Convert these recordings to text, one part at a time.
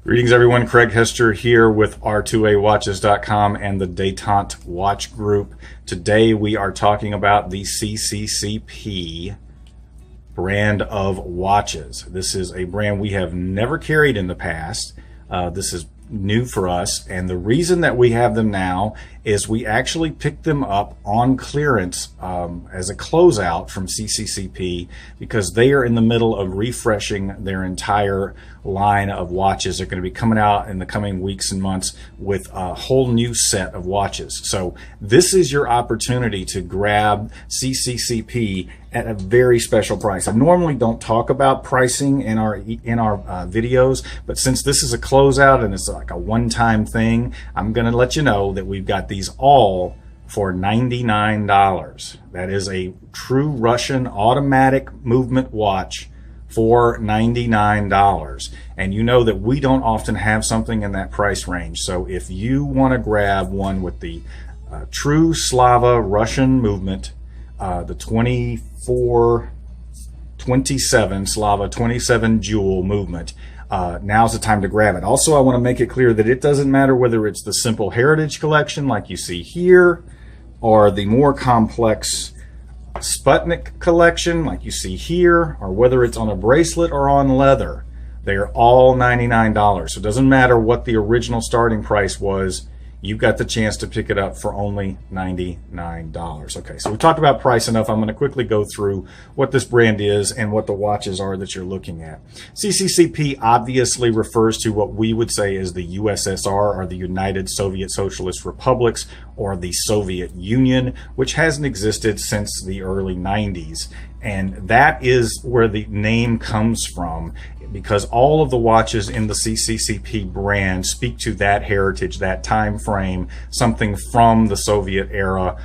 Greetings everyone, Craig Hester here with R2AWatches.com and the Détente Watch Group. Today we are talking about the Cccp brand of watches. This is a brand we have never carried in the past. This is new for us, and the reason that we have them now is we actually picked them up on clearance as a closeout from Cccp because they are in the middle of refreshing their entire line of watches. They're going to be coming out in the coming weeks and months with a whole new set of watches. So this is your opportunity to grab Cccp at a very special price. I normally don't talk about pricing in our videos, but since this is a closeout and it's like a one-time thing, I'm going to let you know that we've got these all for $99. That is a true Russian automatic movement watch for $99. And you know that we don't often have something in that price range. So if you want to grab one with the true Slava Russian movement, the 2427 Slava 27 jewel movement, now's the time to grab it. Also, I want to make it clear that it doesn't matter whether it's the simple heritage collection like you see here or the more complex Sputnik collection like you see here, or whether it's on a bracelet or on leather. They are all $99. So it doesn't matter what the original starting price was. You've got the chance to pick it up for only $99. Okay, so we talked about price enough. I'm going to quickly go through what this brand is and what the watches are that you're looking at. Cccp obviously refers to what we would say is the USSR, or the United Soviet Socialist Republics, or the Soviet Union, which hasn't existed since the early 90s. And that is where the name comes from, because all of the watches in the Cccp brand speak to that heritage, that time frame, something from the Soviet era,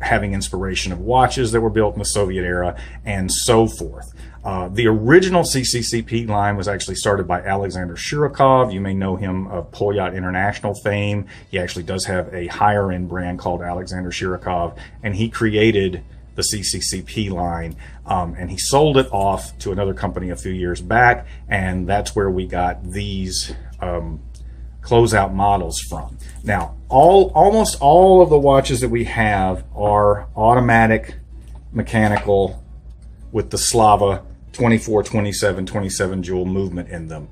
having inspiration of watches that were built in the Soviet era, and so forth. The original Cccp line was actually started by Alexander Shirokov. You may know him of Polyot International fame. He actually does have a higher end brand called Alexander Shirokov, and he created the Cccp line, and he sold it off to another company a few years back, and that's where we got these closeout models from. Now, almost all of the watches that we have are automatic mechanical with the Slava 24, 27, 27 jewel movement in them.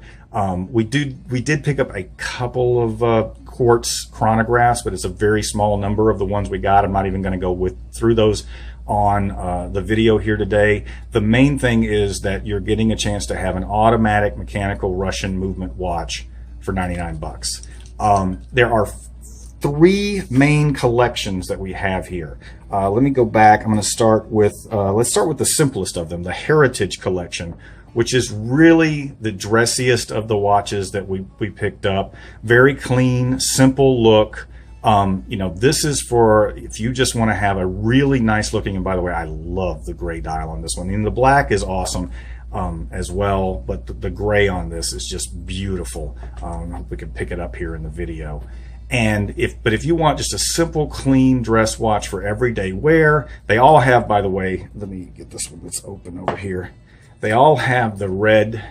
We did pick up a couple of Quartz Chronographs, but it's a very small number of the ones we got. I'm not even going to go through those on the video here today. The main thing is that you're getting a chance to have an automatic mechanical Russian movement watch for 99 bucks. There are three main collections that we have here. Let me go back. I'm going to start with, let's start with the simplest of them, the Heritage Collection, which is really the dressiest of the watches that we picked up. Very clean, simple look. You know, this is for if you just want to have a really nice looking, and by the way, I love the gray dial on this one. And the black is awesome as well, but the gray on this is just beautiful. I hope we can pick it up here in the video. And if you want just a simple, clean dress watch for everyday wear, they all have, by the way, let me get this one that's open over here. They all have the red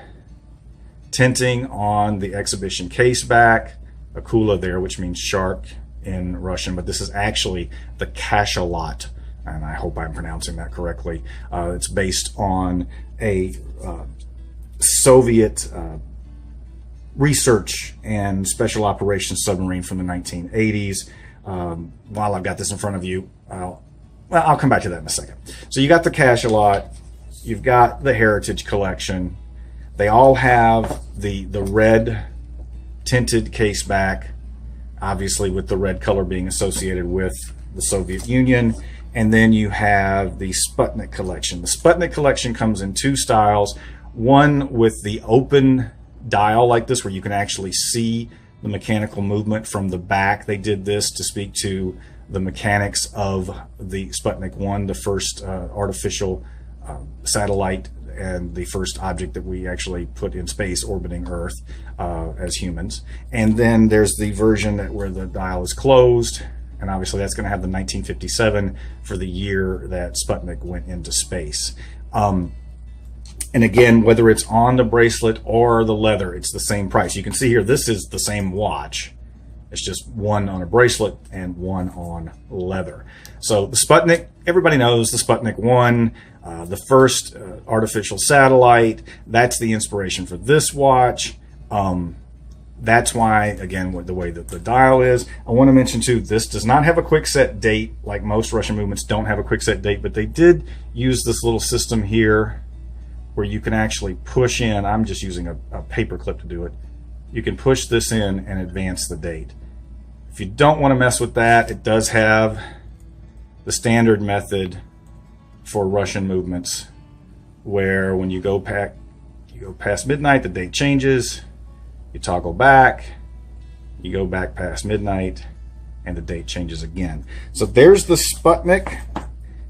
tinting on the exhibition case back, akula there, which means shark in Russian, but this is actually the cachalot, and I hope I'm pronouncing that correctly. It's based on a Soviet research and special operations submarine from the 1980s. While I've got this in front of you, I'll come back to that in a second. So you got the cachalot, you've got the Heritage Collection. They all have the red tinted case back, obviously with the red color being associated with the Soviet Union. And then you have the Sputnik Collection. The Sputnik Collection comes in two styles. One with the open dial like this, where you can actually see the mechanical movement from the back. They did this to speak to the mechanics of the Sputnik 1, the first artificial satellite and the first object that we actually put in space orbiting Earth as humans. And then there's the version where the dial is closed, and obviously that's going to have the 1957 for the year that Sputnik went into space. And again, whether it's on the bracelet or the leather, it's the same price. You can see here, this is the same watch. It's just one on a bracelet and one on leather. So the Sputnik, everybody knows the Sputnik 1, the first artificial satellite. That's the inspiration for this watch. That's why, again, the way that the dial is. I want to mention too, this does not have a quick set date, like most Russian movements don't have a quick set date, but they did use this little system here where you can actually push in. I'm just using a paper clip to do it. You can push this in and advance the date. If you don't want to mess with that, it does have the standard method for Russian movements, where when you go past midnight, the date changes. You toggle back, you go back past midnight, and the date changes again. So there's the Sputnik.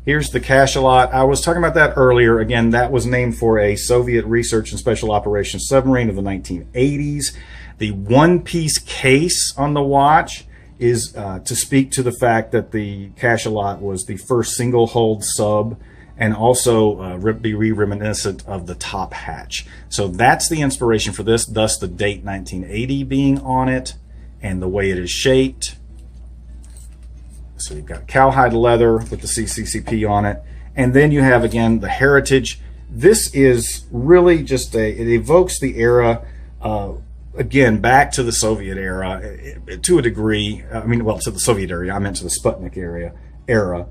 Here's the cachalot. I was talking about that earlier. Again, that was named for a Soviet research and special operations submarine of the 1980s. The one-piece case on the watch is to speak to the fact that the cachalot was the first single-hulled sub, and also be reminiscent of the top hatch. So that's the inspiration for this, thus the date 1980 being on it, and the way it is shaped. So you've got cowhide leather with the CCP on it. And then you have, again, the heritage. This is really just it evokes the era, again, back to the Soviet era to a degree. I mean, well, to the Soviet era. I meant to the Sputnik era.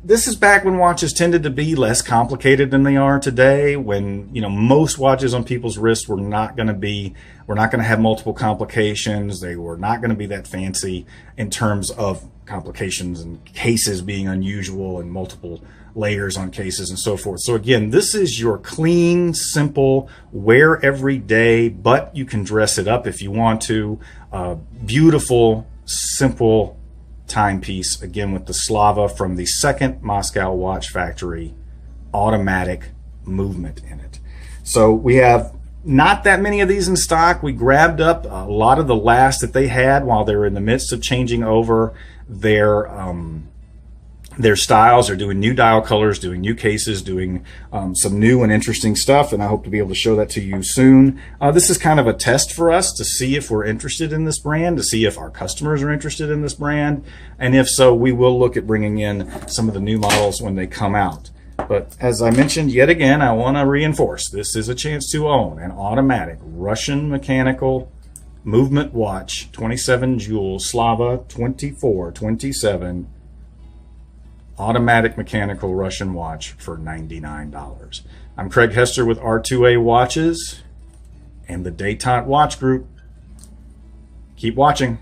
This is back when watches tended to be less complicated than they are today, when, you know, most watches on people's wrists were not going to have multiple complications. They were not going to be that fancy in terms of complications and cases being unusual and multiple layers on cases and so forth. So again, this is your clean, simple, wear every day, but you can dress it up if you want to. Beautiful, simple timepiece, again with the Slava from the second Moscow watch factory, automatic movement in it. So we have not that many of these in stock. We grabbed up a lot of the last that they had while they were in the midst of changing over their styles. They're doing new dial colors, doing new cases, doing some new and interesting stuff, and I hope to be able to show that to you soon. This is kind of a test for us to see if we're interested in this brand, to see if our customers are interested in this brand, and if so, we will look at bringing in some of the new models when they come out. But as I mentioned, yet again, I want to reinforce, this is a chance to own an automatic Russian mechanical movement watch, 27 jewel Slava 2427, automatic mechanical Russian watch for $99. I'm Craig Hester with R2AWatches and the Detente Watch Group. Keep watching.